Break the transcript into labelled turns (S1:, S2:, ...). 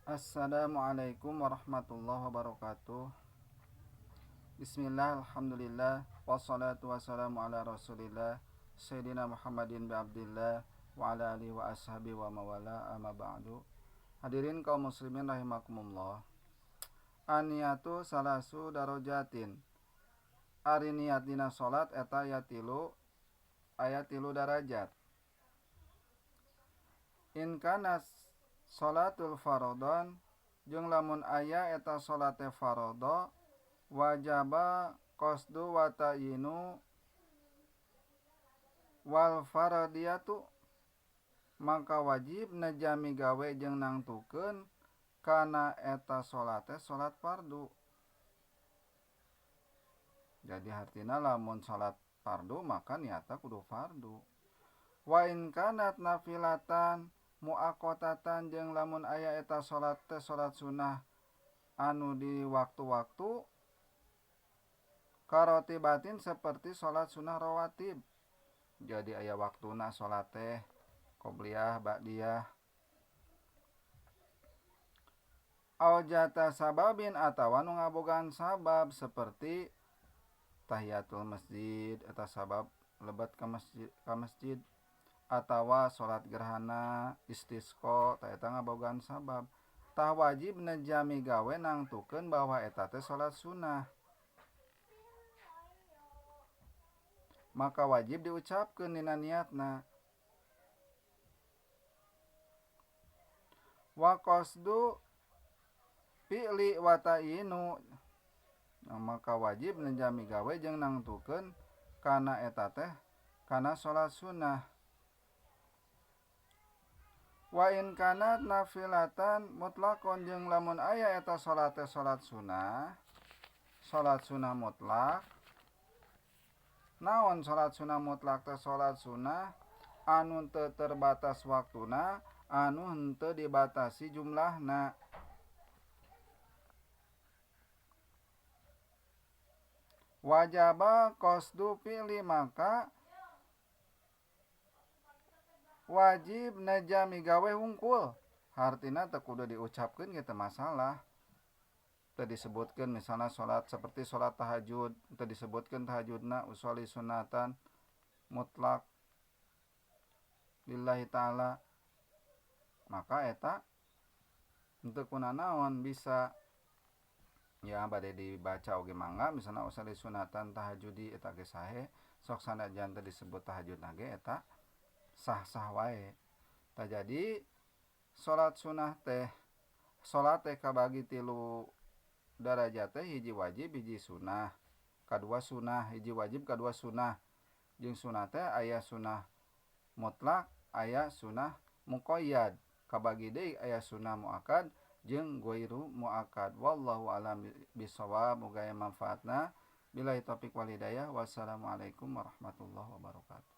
S1: Assalamualaikum warahmatullahi wabarakatuh. Bismillah, alhamdulillah, wassalatu wassalamu ala rasulillah Sayyidina Muhammadin bi abdillah wa ala alihi wa ashabi wa mawala amma ba'du. Hadirin kaum muslimin rahimakumullah. Aniyatu salasu darojatin. Ari niat dina salat eta aya tilu darajat. In kana salatul farodon jeung lamun aya eta salate farodo wajaba qasdu wa ta'yinu wal faradiyatu, maka wajib najami gawe jeung nangtukeun kana eta salate salat fardu. Jadi hartina lamun salat fardu maka niata kudu fardu. Wa in kanat nafilatan muaqatatan jeung lamun aya eta salat teh salat sunah anu di waktu-waktu karotibatin seperti salat sunah rawatib. Jadi aya waktuna salat teh qobliyah ba'diyah. Aujata sababin atawa nu ngabogaan sabab seperti tahiyatul masjid eta sabab lebat ka masjid atawa salat gerhana istisqa ta eta ngabogaan sabab. Tah wajib najami gawe nangtukeun bahwa eta teh salat sunah. Maka wajib diucapkeun dina niatna. Wa qasdu fi'li wa ta'yinu, maka wajib najami gawe jeung nangtukeun kana eta teh kana salat sunah. Wa in kanat nafilatan mutlaqon jeung lamun aya eta salat teh salat sunah mutlak. Naon salat sunah mutlak teh? Salat sunah anu teu terbatas waktuna, anu henteu dibatasi jumlahna. Wajaba qasdu fi'li, maka wajib najami gawe hungkul. Hartina teu kudu diucapkeun ge teu masalah. Teu disebutkeun misalna salat seperti salat tahajud, teu disebutkeun tahajudna usolli sunatan mutlak lillahi ta'ala. Maka eta henteu kunanaon bisa ya bade dibaca oge mangga, misalna usolli sunatan tahajudi eta ge sahe, sok sanajan teu disebut tahajudna ge eta sah-sah wae. Tah jadi salat sunah teh salat teh kabagi tilu darajat teh hiji wajib hiji sunah. Kadua sunah hiji wajib kadua sunah. Jeung sunah teh aya sunah mutlak aya sunah muqayyad. Kabagi deui aya sunah muakkad jeung ghairu muakkad. Wallahu a'lam bishawab. Muga aya manfaatna. Billahi taufiq wal hidayah. Wassalamualaikum warahmatullahi wabarakatuh.